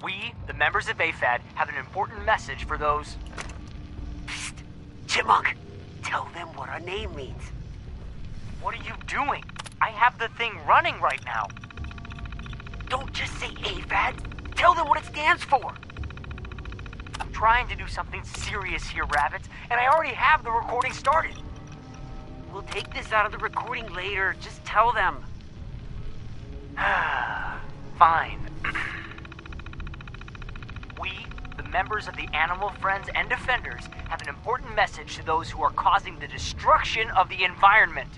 We, the members of AFAD, have an important message for those... Psst! Chipmunk, tell them what our name means. What are you doing? I have the thing running right now. Don't just say AFAD. Tell them what it stands for. I'm trying to do something serious here, Rabbits, and I already have the recording started. We'll take this out of the recording later. Just tell them. Fine. We, the members of the Animal Friends and Defenders, have an important message to those who are causing the destruction of the environment.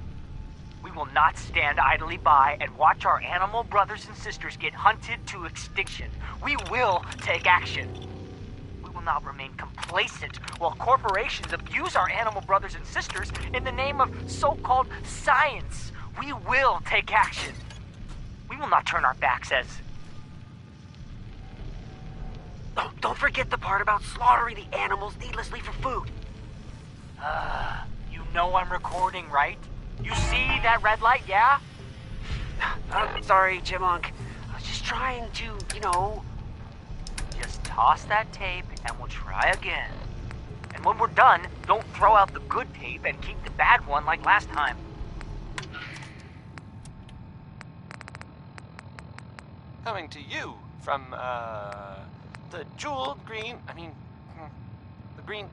We will not stand idly by and watch our animal brothers and sisters get hunted to extinction. We will take action. We will not remain complacent while corporations abuse our animal brothers and sisters in the name of so-called science. We will take action. We will not turn our backs as... Don't forget the part about slaughtering the animals needlessly for food. You know I'm recording, right? You see that red light, yeah? I'm sorry, Chipmunk. I was just trying to, Just toss that tape and we'll try again. And when we're done, don't throw out the good tape and keep the bad one like last time. Coming to you from, the jeweled green... the green...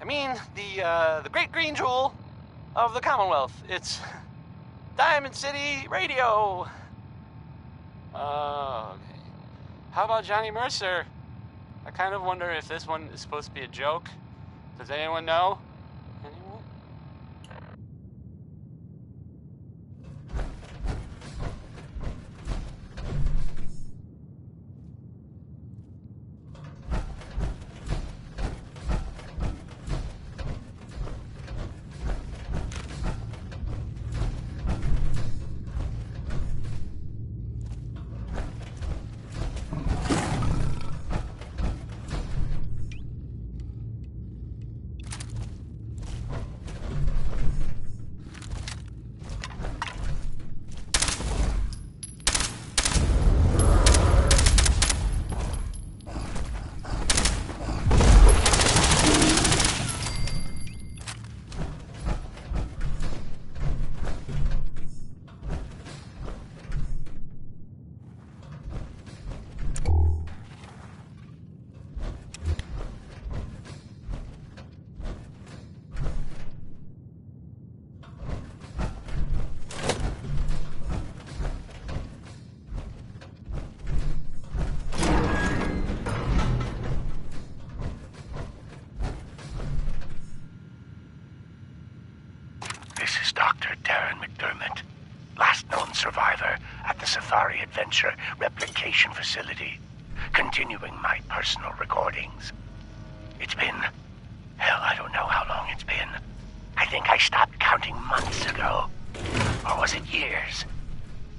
the great green jewel of the Commonwealth. It's Diamond City Radio. Okay. How about Johnny Mercer? I kind of wonder if this one is supposed to be a joke. Does anyone know? Anyone? Adventure Replication Facility, continuing my personal recordings. It's been... hell, I don't know how long it's been. I think I stopped counting months ago. Or was it years?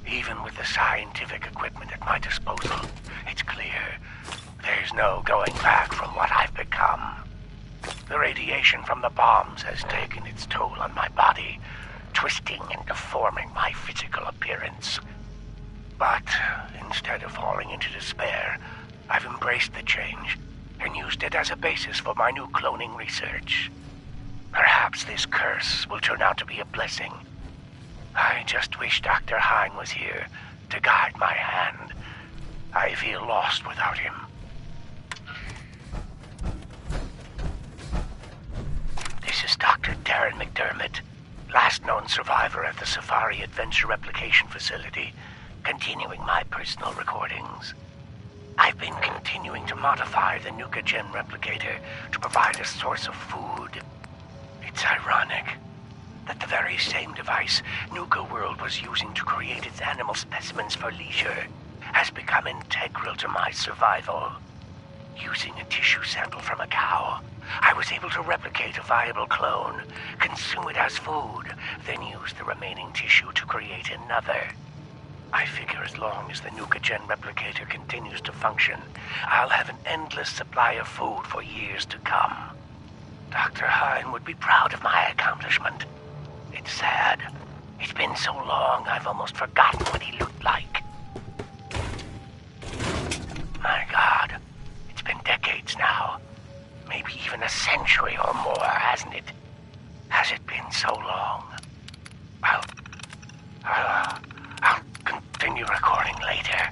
Even with the scientific equipment at my disposal, it's clear there's no going back from what I've become. The radiation from the bombs has taken its toll on my body, twisting and deforming my physical appearance. But instead of falling into despair, I've embraced the change and used it as a basis for my new cloning research. Perhaps this curse will turn out to be a blessing. I just wish Dr. Hein was here to guide my hand. I feel lost without him. This is Dr. Darren McDermott, last known survivor at the Safari Adventure Replication Facility, continuing my personal recordings. I've been continuing to modify the Nuka Gen replicator to provide a source of food. It's ironic that the very same device Nuka World was using to create its animal specimens for leisure has become integral to my survival. Using a tissue sample from a cow, I was able to replicate a viable clone, consume it as food, then use the remaining tissue to create another. I figure as long as the Nuka Gen replicator continues to function, I'll have an endless supply of food for years to come. Dr. Hein would be proud of my accomplishment. It's sad. It's been so long, I've almost forgotten what he looked like. even a century or more, hasn't it? Has it been so long? I'll continue recording later.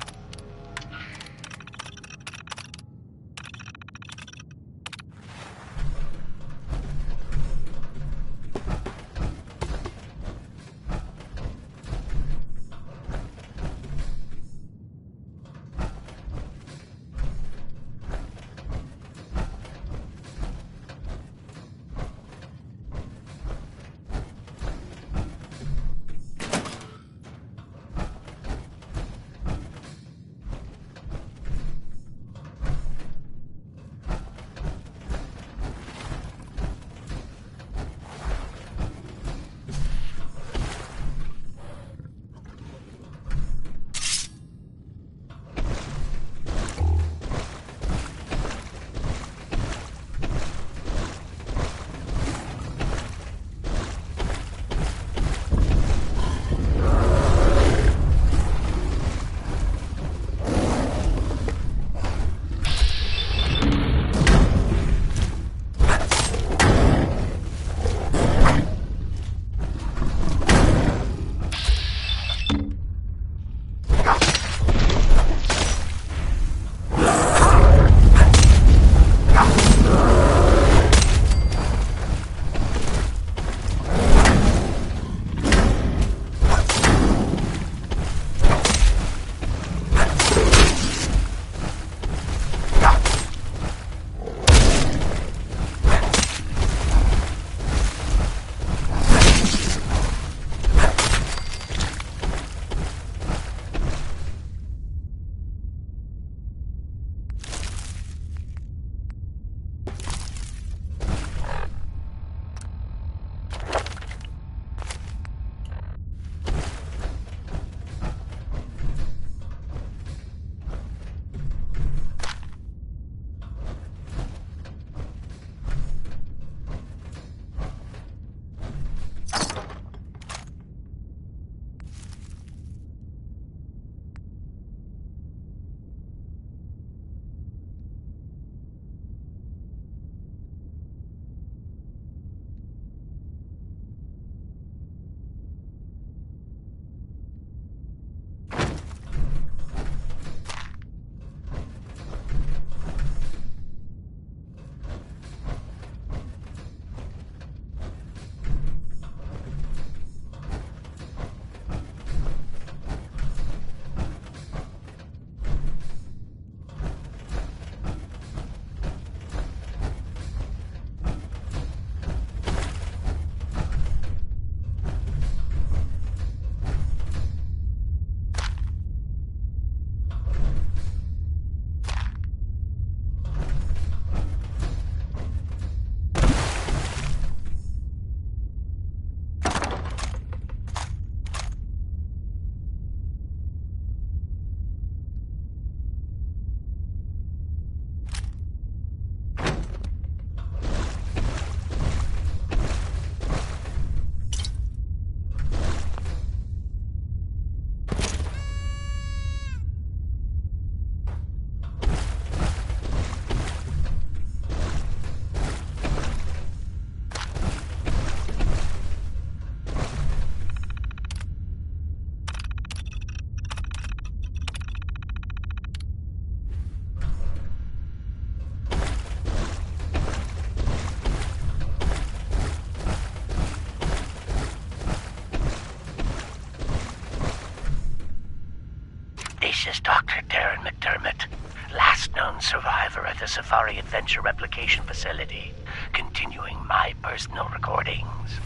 This is Dr. Darren McDermott, last known survivor at the Safari Adventure Replication Facility, continuing my personal recordings.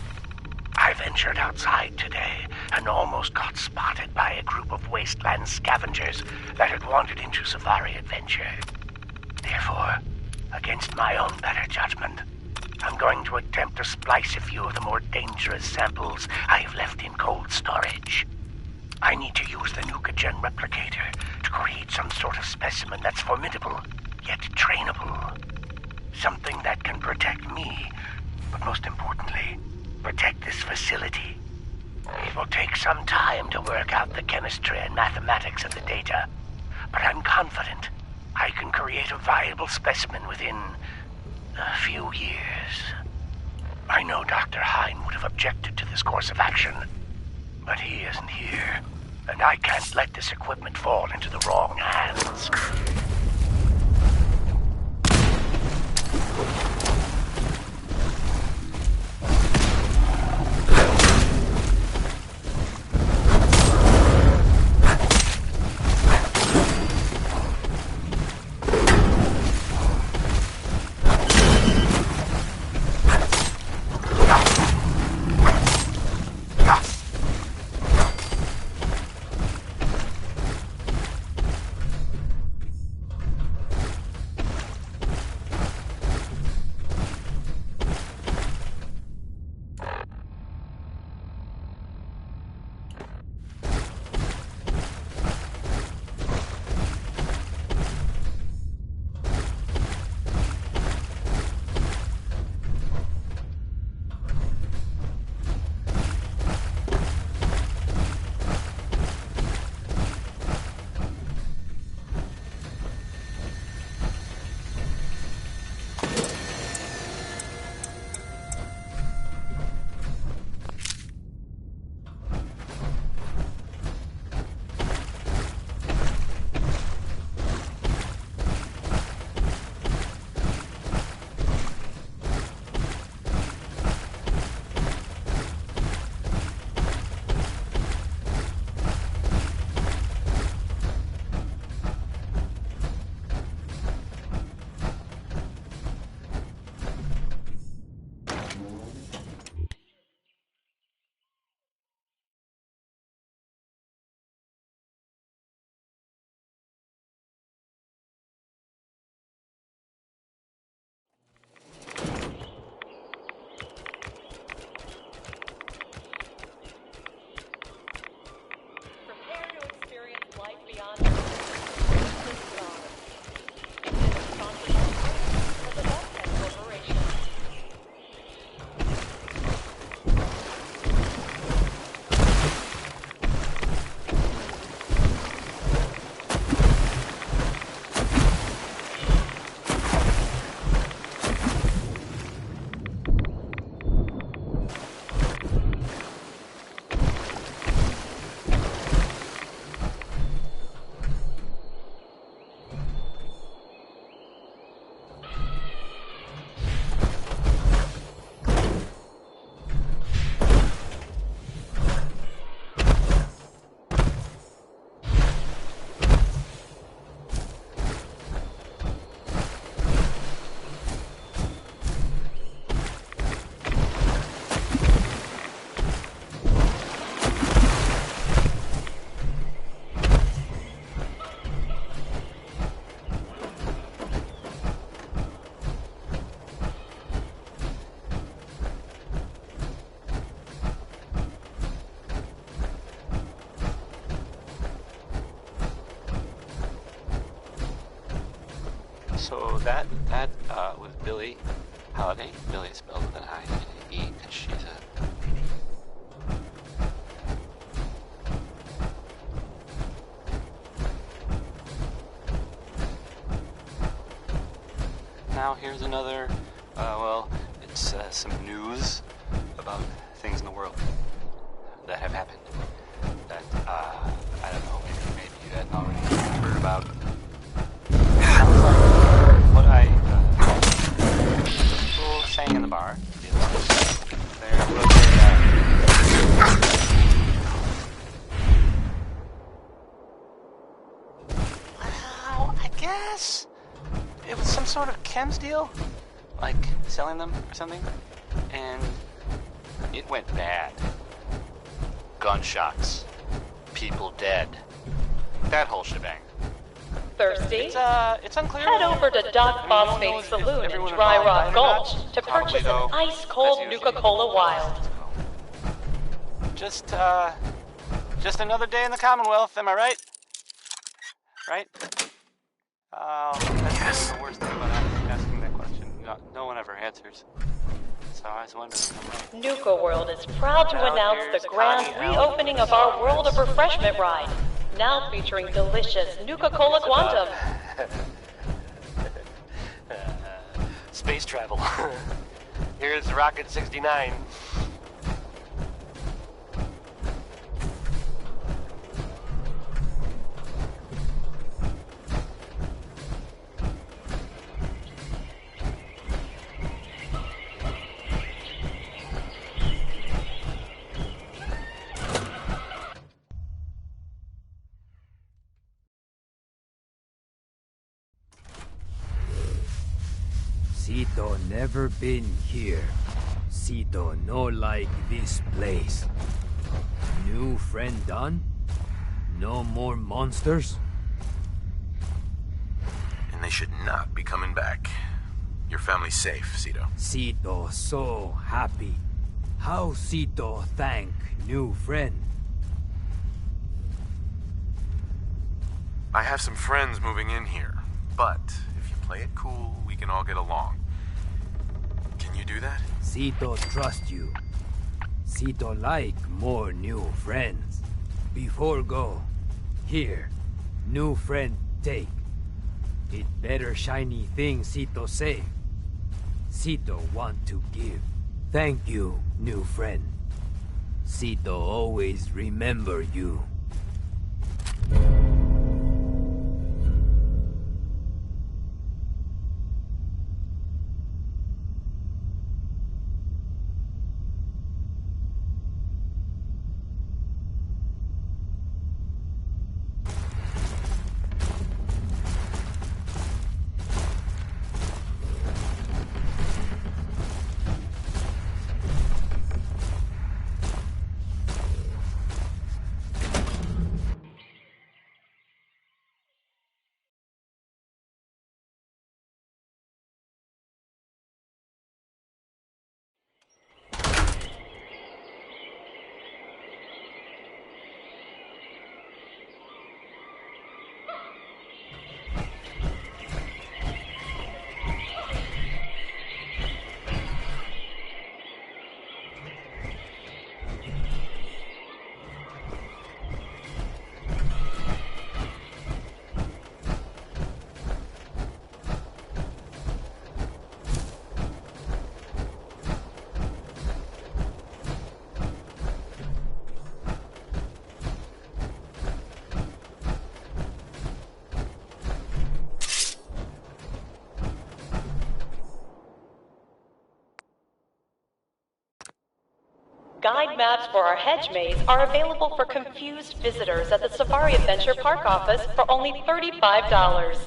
I ventured outside today and almost got spotted by a group of wasteland scavengers that had wandered into Safari Adventure. Therefore, against my own better judgment, I'm going to attempt to splice a few of the more dangerous samples I have left in cold storage. I need to use the Nuka replicator to create some sort of specimen that's formidable, yet trainable. Something that can protect me, but most importantly, protect this facility. It will take some time to work out the chemistry and mathematics of the data, but I'm confident I can create a viable specimen within a few years. I know Dr. Hine would have objected to this course of action, but he isn't here, and I can't let this equipment fall into the wrong hands. So that was Billie Holiday. Billie is spelled with an I and an E, and she's a lady. Now here's another, it's some news about things in the world that have happened that, I don't know, maybe you hadn't already heard about. What I was saying in the bar is there was well, I guess it was some sort of chems deal, like selling them or something, and it went bad. Gunshots, people dead, that whole shebang. Thirsty? It's unclear. Head over to Doc Phosphate Saloon in Dry Rock Gulch to purchase an ice-cold Nuka-Cola Wild. Just another day in the Commonwealth, am I right? Right? That's the worst thing about asking that question. No one ever answers. So I was wondering. Nuka World is proud to announce the grand reopening of our World of Refreshment ride, now featuring delicious Nuka-Cola Quantum. space travel. Here's Rocket 69. Sito never been here. Sito no like this place. New friend done? No more monsters? And they should not be coming back. Your family's safe, Sito. Sito so happy. How Sito thank new friend? I have some friends moving in here, but if you play it cool, we can all get along. Can you do that? Sito trust you. Sito like more new friends. Before go, here, new friend take. It better shiny thing Sito say. Sito want to give. Thank you, new friend. Sito always remember you. Guide maps for our hedge maze are available for confused visitors at the Safari Adventure Park office for only $35.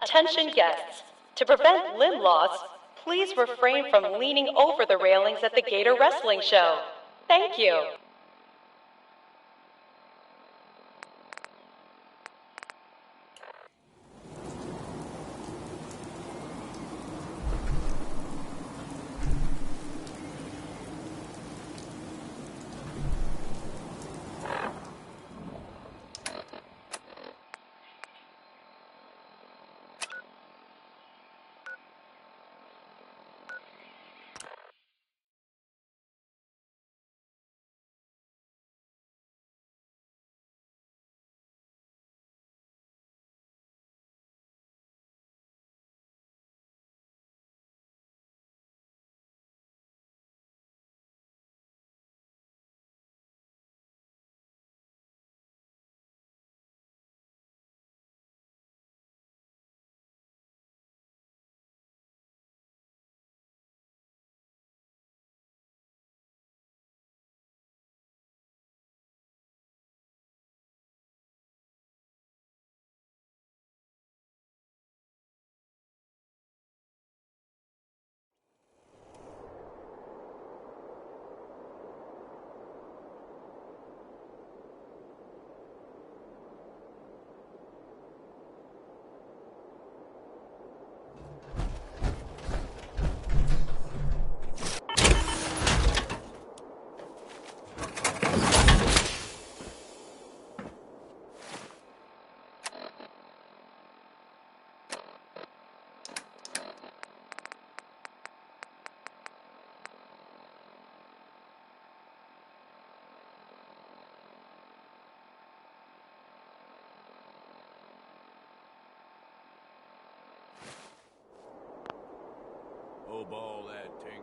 Attention guests. To prevent limb loss, please refrain from leaning over the railings at the Gator Wrestling Show. Thank you. snowball that tank.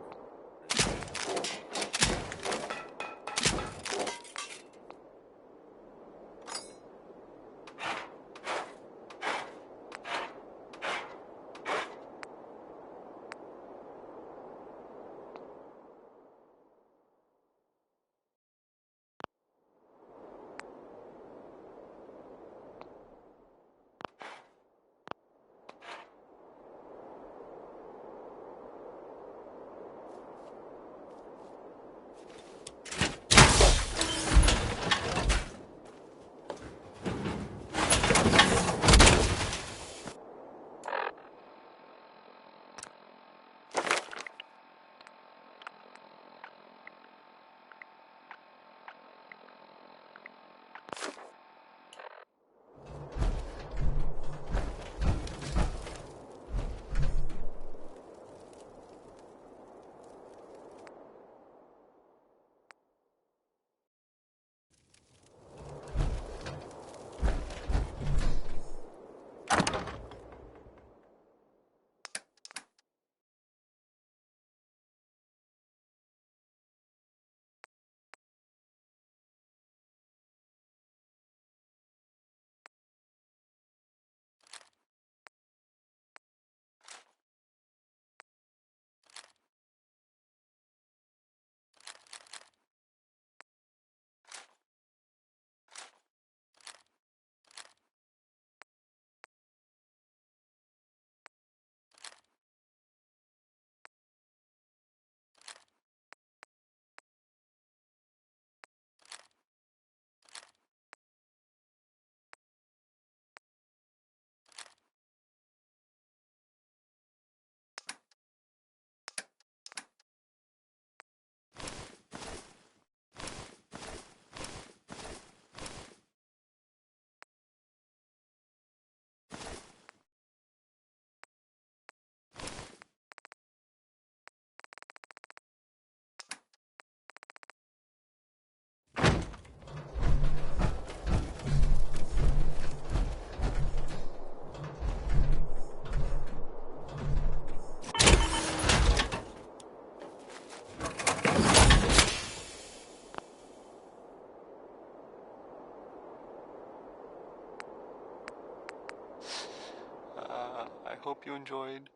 I hope you enjoyed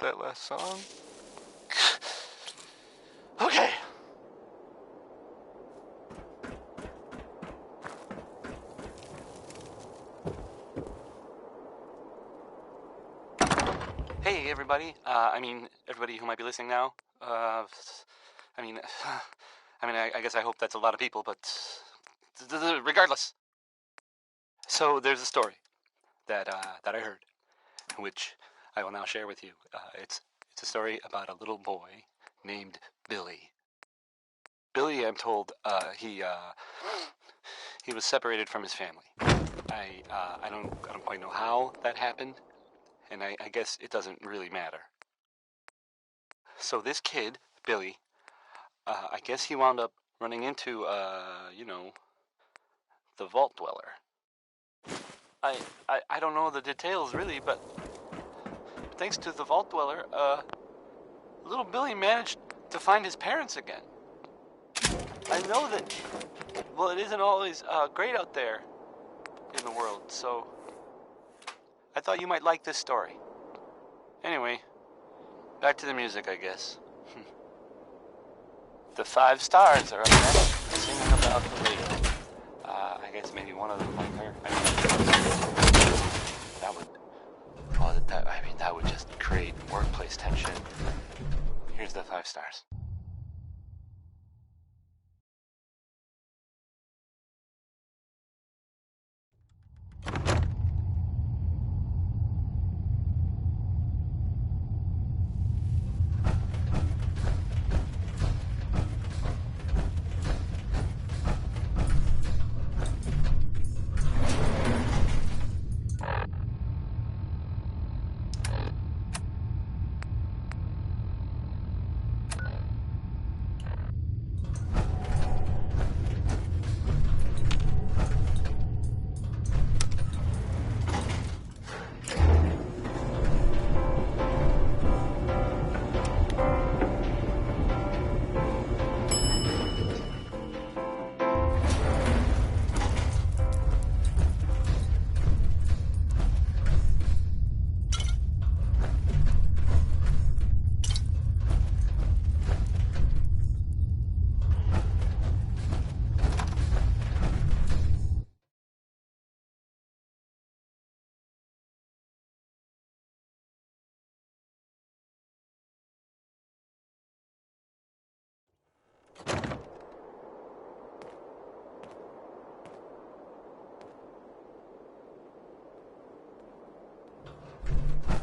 that last song. Okay. Hey, everybody. Everybody who might be listening now. I guess I hope that's a lot of people, but regardless. So there's a story that I heard, which I will now share with you. It's a story about a little boy named Billy. Billy, I'm told, he was separated from his family. I don't quite know how that happened, and I guess it doesn't really matter. So this kid, Billy, I guess he wound up running into, the Vault Dweller. I don't know the details really, but thanks to the Vault Dweller, little Billy managed to find his parents again. I know that, well, it isn't always great out there in the world, so I thought you might like this story. Anyway, back to the music, I guess. The 5 Stars are up next, singing about the lady. I guess maybe one of them like her. That would just create workplace tension. Here's the 5 Stars.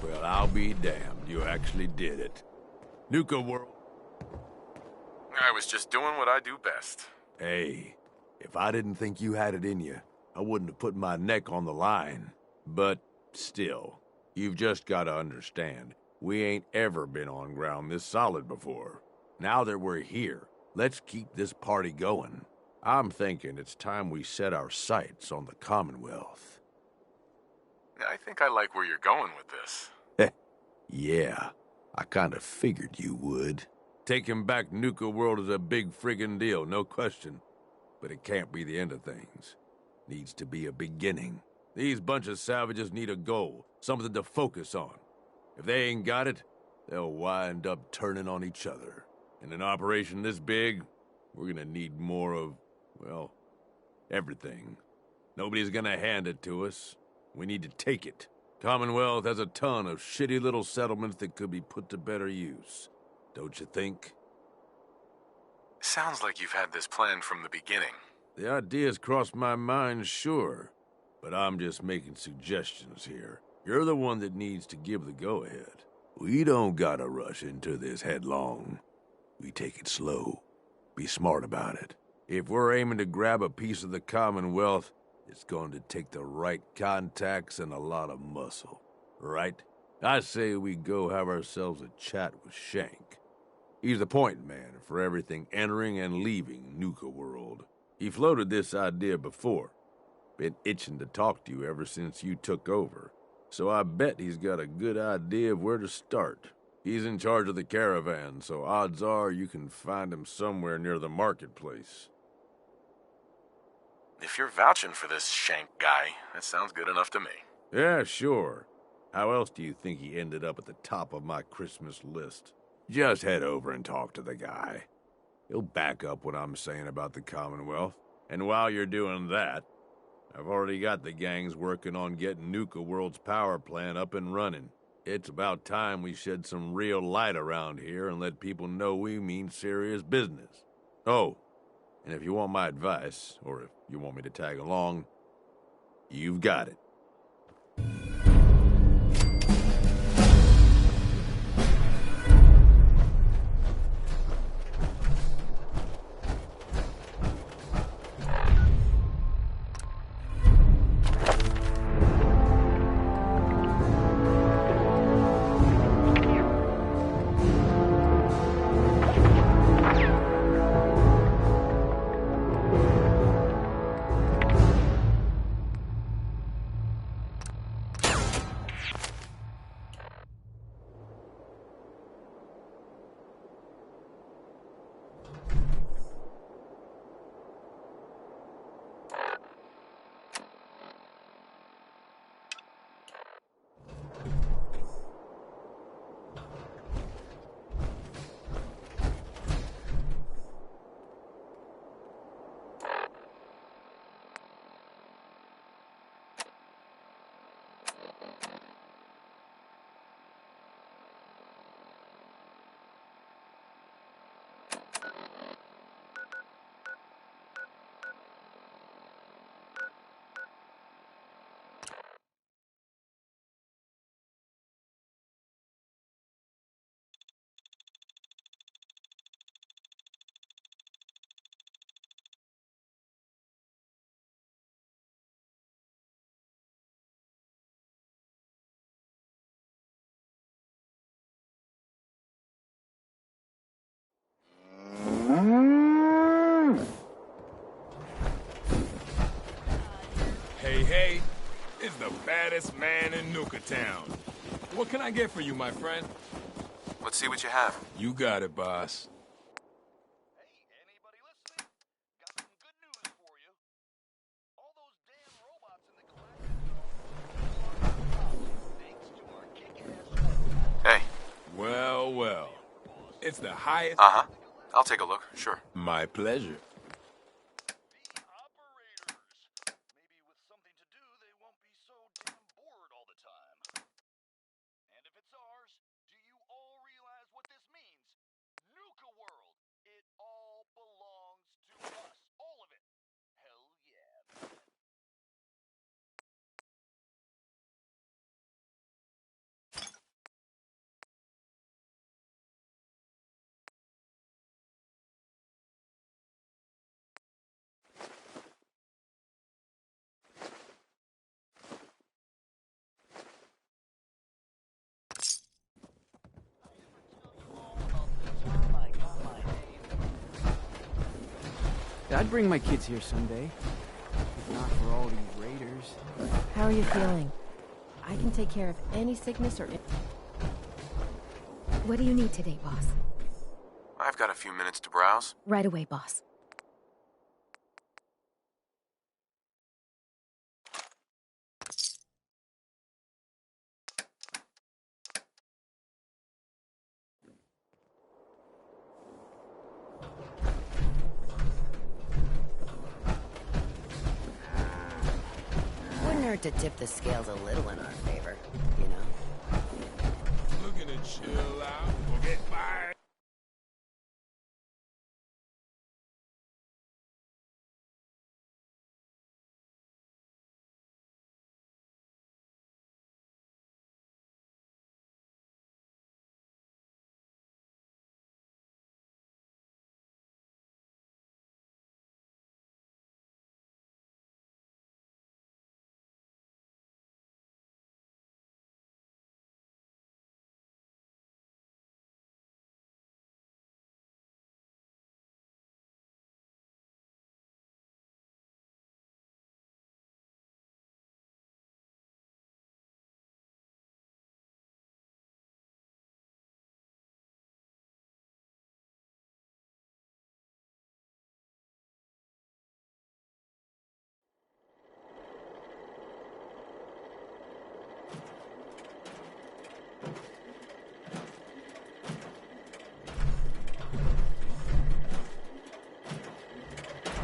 Well, I'll be damned. You actually did it. Nuka World. I was just doing what I do best. Hey, if I didn't think you had it in you, I wouldn't have put my neck on the line. But still, you've just got to understand, we ain't ever been on ground this solid before. Now that we're here, let's keep this party going. I'm thinking it's time we set our sights on the Commonwealth. I think I like where you're going with this. Yeah, I kinda figured you would. Taking back Nuka World is a big friggin' deal, no question. But it can't be the end of things. Needs to be a beginning. These bunch of savages need a goal, something to focus on. If they ain't got it, they'll wind up turning on each other. In an operation this big, we're gonna need more of, well, everything. Nobody's gonna hand it to us. We need to take it. Commonwealth has a ton of shitty little settlements that could be put to better use. Don't you think? Sounds like you've had this planned from the beginning. The idea's crossed my mind, sure. But I'm just making suggestions here. You're the one that needs to give the go-ahead. We don't gotta rush into this headlong. We take it slow. Be smart about it. If we're aiming to grab a piece of the Commonwealth, it's going to take the right contacts and a lot of muscle. Right? I say we go have ourselves a chat with Shank. He's the point man for everything entering and leaving Nuka World. He floated this idea before. Been itching to talk to you ever since you took over. So I bet he's got a good idea of where to start. He's in charge of the caravan, so odds are you can find him somewhere near the marketplace. If you're vouching for this Shank guy, that sounds good enough to me. Yeah, sure. How else do you think he ended up at the top of my Christmas list? Just head over and talk to the guy. He'll back up what I'm saying about the Commonwealth. And while you're doing that, I've already got the gangs working on getting Nuka World's power plant up and running. It's about time we shed some real light around here and let people know we mean serious business. Oh, and if you want my advice, or if you want me to tag along, you've got it. Hey, it's the baddest man in Nuka Town. What can I get for you, my friend? Let's see what you have. You got it, boss. Hey, anybody listening? Got some good news for you. All those damn robots in the collector thanks to our kick-ass. Hey. Well. It's the highest... Uh-huh. I'll take a look, sure. My pleasure. Nuka World. It all belongs to us. All of it. Hell yeah, man. I'd bring my kids here someday. If not for all these raiders. How are you feeling? I can take care of any sickness or... What do you need today, boss? I've got a few minutes to browse. Right away, boss. Wouldn't hurt to tip the scales a little in our favor, you know? Looking to chill out or get fired?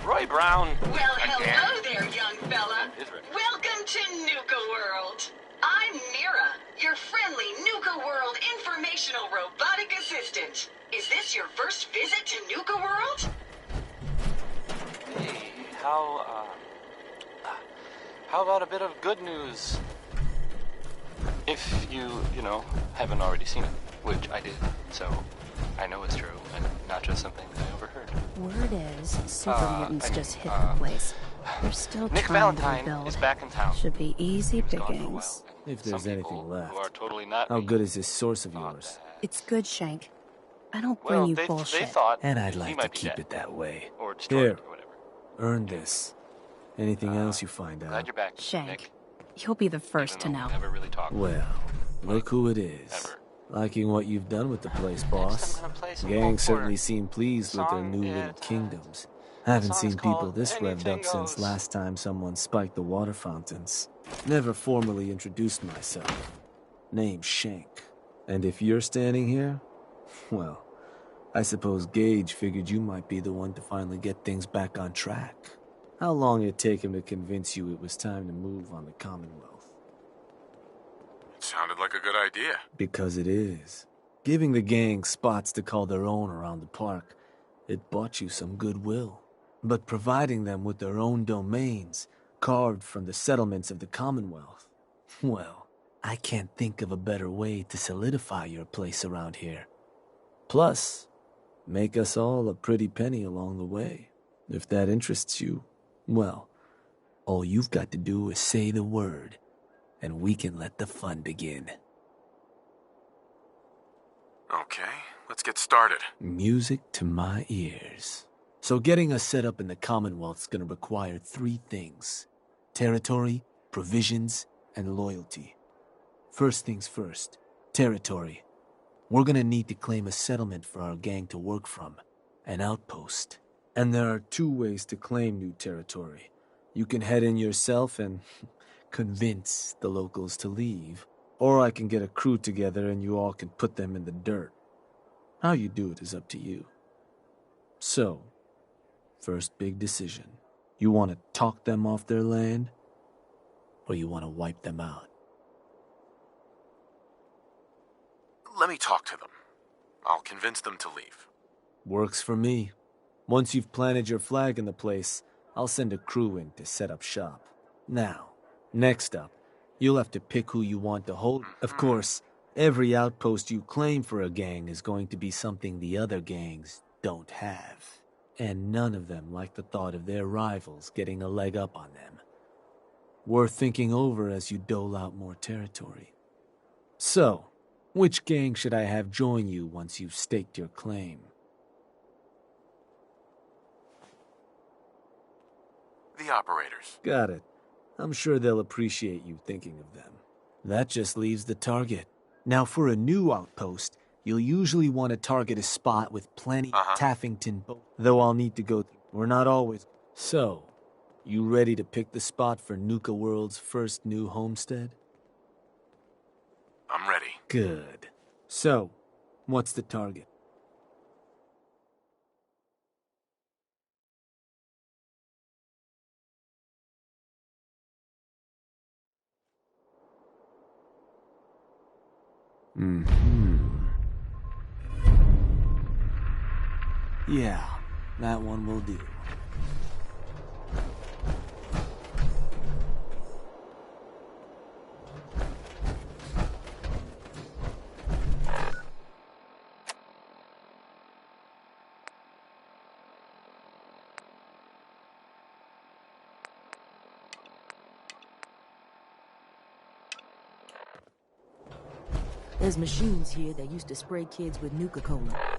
Roy Brown. Well, hello there, young fella. Welcome to Nuka World. I'm Mira, your friendly Nuka World informational robotic assistant. Is this your first visit to Nuka World? Hey, how about a bit of good news? If you haven't already seen it, which I did, so I know it's true, and not just something that I overheard. Word is, super mutants just hit the place. They're still Nick trying Valentine to rebuild. is back in town. Should be easy He was gone for a pickings. while, If there's some anything people left. who are totally not How me good is this source of thought yours? It's good, Shank. I don't bring Well, you they bullshit. thought And I'd he like to might be keep dead, it that way. or destroyed, Here, or whatever. earn this. Anything else you find Glad out? you're back, Shank, Nick. you'll be the first to Even though know. we never really talked. Well, look who it is. Ever. Liking what you've done with the place, boss. I'm gonna play some Gang Paul certainly Porter. seem pleased with their Song, new yeah, little it's, kingdoms. Haven't song seen is people called this revved Anything up since Goes. last time someone spiked the water fountains. Never formally introduced myself. Name's Shank. And if you're standing here, well, I suppose Gage figured you might be the one to finally get things back on track. How long it'd take him to convince you it was time to move on the Commonwealth? Sounded like a good idea. Because it is. Giving the gang spots to call their own around the park, it bought you some goodwill. But providing them with their own domains, carved from the settlements of the Commonwealth, well, I can't think of a better way to solidify your place around here. Plus, make us all a pretty penny along the way. If that interests you, well, all you've got to do is say the word, and we can let the fun begin. Okay, let's get started. Music to my ears. So getting us set up in the Commonwealth's gonna require 3 things. Territory, provisions, and loyalty. First things first, territory. We're gonna need to claim a settlement for our gang to work from, an outpost. And there are 2 ways to claim new territory. You can head in yourself and convince the locals to leave, or I can get a crew together and you all can put them in the dirt. How you do it is up to you. So, first big decision. You want to talk them off their land, or you want to wipe them out? Let me talk to them. I'll convince them to leave. Works for me. Once you've planted your flag in the place, I'll send a crew in to set up shop. Now, next up, you'll have to pick who you want to hold. Of course, every outpost you claim for a gang is going to be something the other gangs don't have. And none of them like the thought of their rivals getting a leg up on them. Worth thinking over as you dole out more territory. So, which gang should I have join you once you've staked your claim? The operators. Got it. I'm sure they'll appreciate you thinking of them. That just leaves the target. Now, for a new outpost, you'll usually want to target a spot with plenty of Taffington, though I'll need to go. We're not always. So, you ready to pick the spot for Nuka World's first new homestead? I'm ready. Good. So, what's the target? Yeah, that one will do. There's machines here that used to spray kids with Nuka-Cola.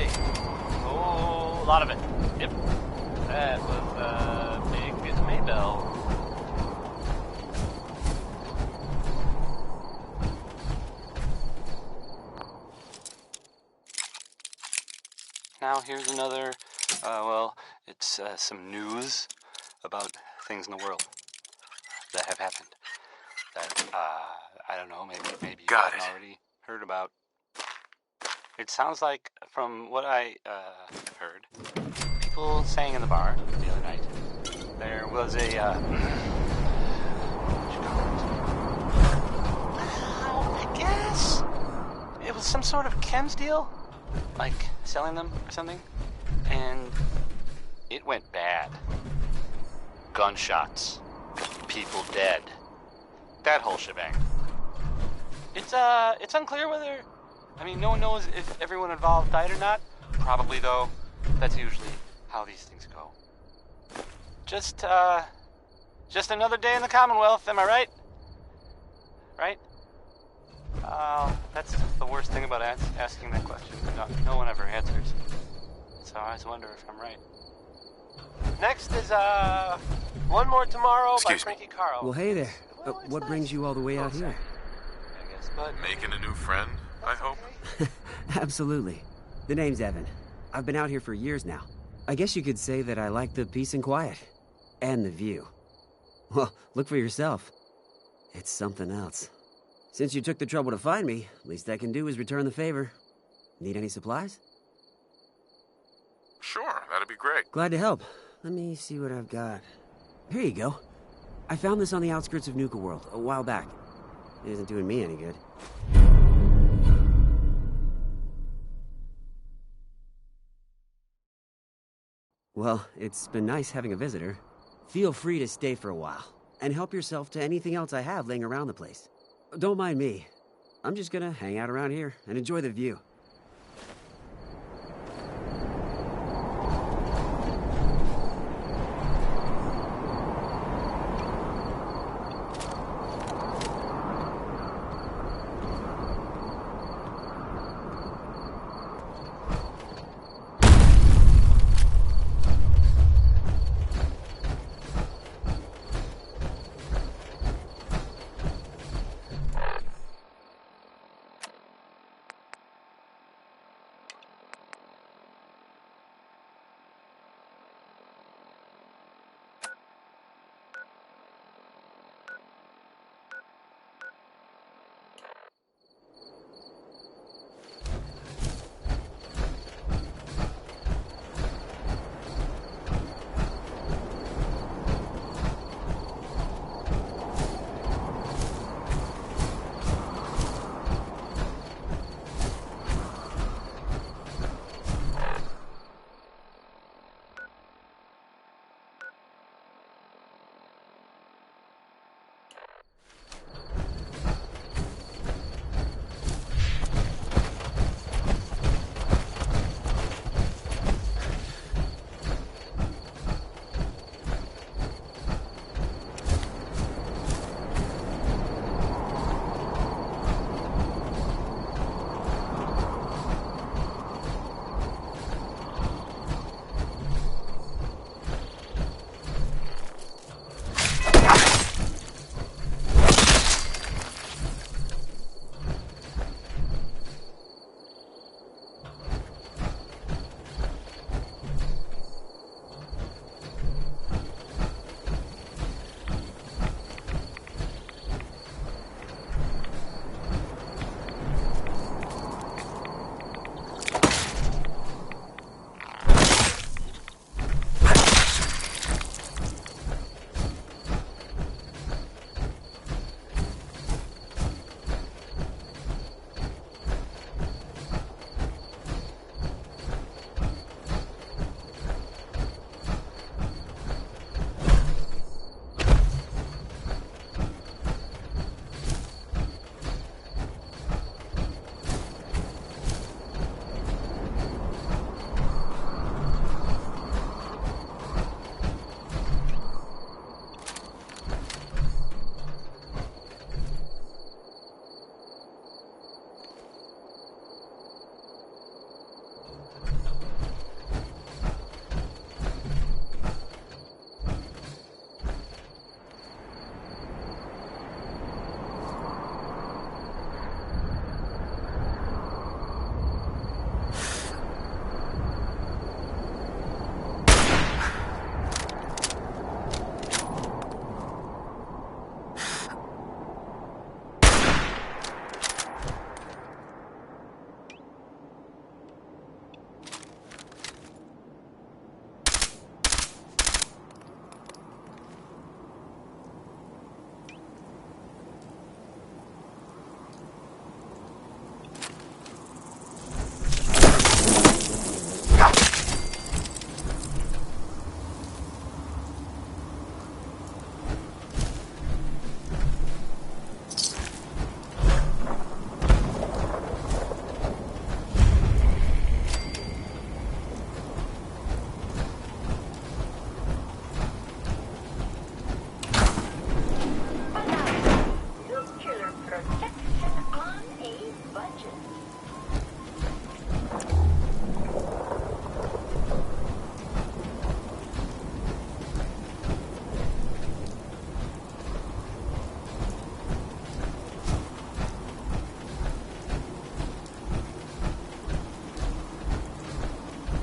see. Oh, a lot of it. Yep. That was a big Maybell. Now here's another, it's some news about things in the world that have happened that, I don't know, maybe you haven't already heard about. It sounds like, from what I heard, people saying in the bar the other night, there was a, I guess it was some sort of chems deal, like selling them or something, and it went bad. Gunshots, people dead, that whole shebang. It's unclear whether, no one knows if everyone involved died or not. Probably, though. That's usually how these things go. Just another day in the Commonwealth, am I right? Right? That's the worst thing about asking that question. No one ever answers. So I always wonder if I'm right. Next is, One More Tomorrow by Frankie Carl. Well, hey there. What brings you all the way out here? I guess, but... Making a new friend, I hope? Absolutely. The name's Evan. I've been out here for years now. I guess you could say that I like the peace and quiet. And the view. Well, look for yourself. It's something else. Since you took the trouble to find me, least I can do is return the favor. Need any supplies? Sure, that'd be great. Glad to help. Let me see what I've got. Here you go. I found this on the outskirts of Nuka World a while back. It isn't doing me any good. Well, it's been nice having a visitor. Feel free to stay for a while, and help yourself to anything else I have laying around the place. Don't mind me. I'm just gonna hang out around here and enjoy the view.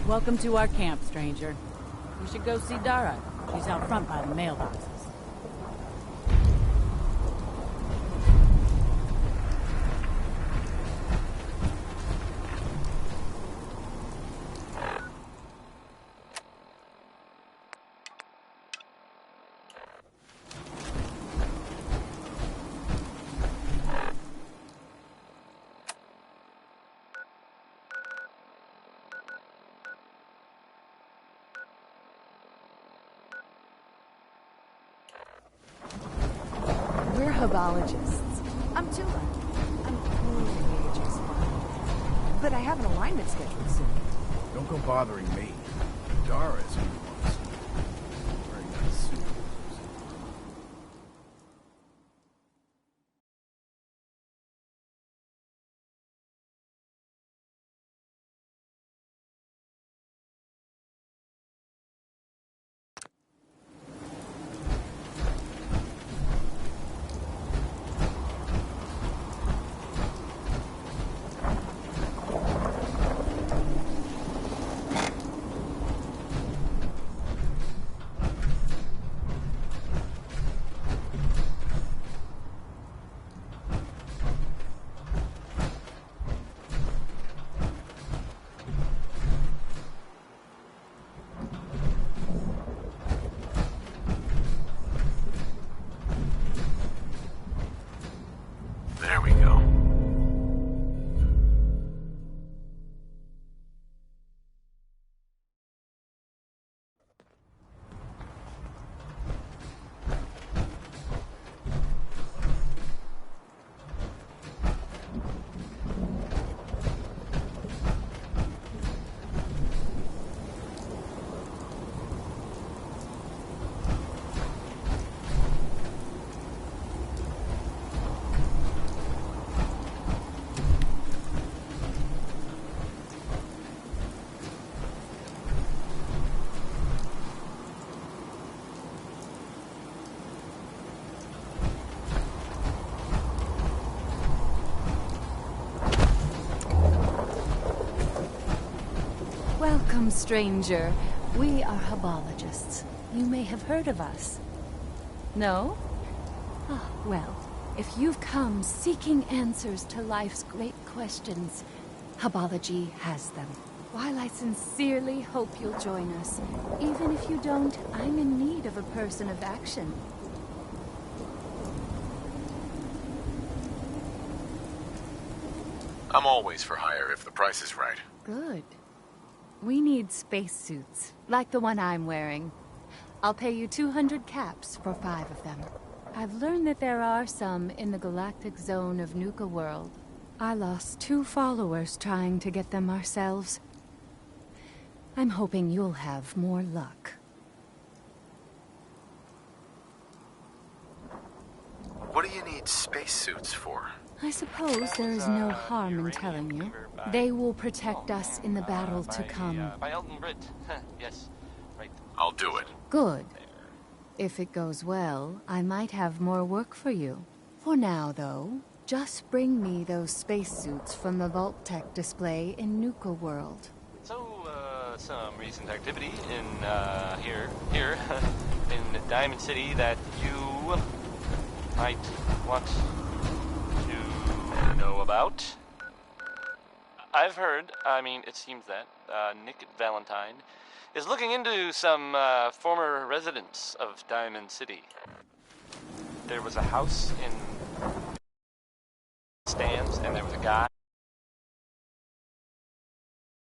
Welcome to our camp, stranger. You should go see Dara. She's out front by the mailboxes. We're herbologists. I'm Tula. I'm only HS but I have an alignment scheduled soon. Don't go bothering me. Dara is who you want to see. Very nice suit. There we go. Welcome, stranger. We are herbologists. You may have heard of us. No? Ah, well, if you've come seeking answers to life's great questions, herbology has them. While I sincerely hope you'll join us, even if you don't, I'm in need of a person of action. I'm always for hire if the price is right. Good. We need spacesuits, like the one I'm wearing. I'll pay you 200 caps for 5 of them. I've learned that there are some in the galactic zone of Nuka World. I lost 2 followers trying to get them ourselves. I'm hoping you'll have more luck. What do you need spacesuits for? I suppose there is no harm in telling you. They will protect us in the battle to come. By Elton Britt. Yes, right. I'll do it. Good. If it goes well, I might have more work for you. For now, though, just bring me those spacesuits from the Vault Tech display in Nuka World. So, some recent activity in, here, in Diamond City that you might want to know about. I've heard, it seems that, Nick Valentine is looking into some, former residents of Diamond City. There was a house in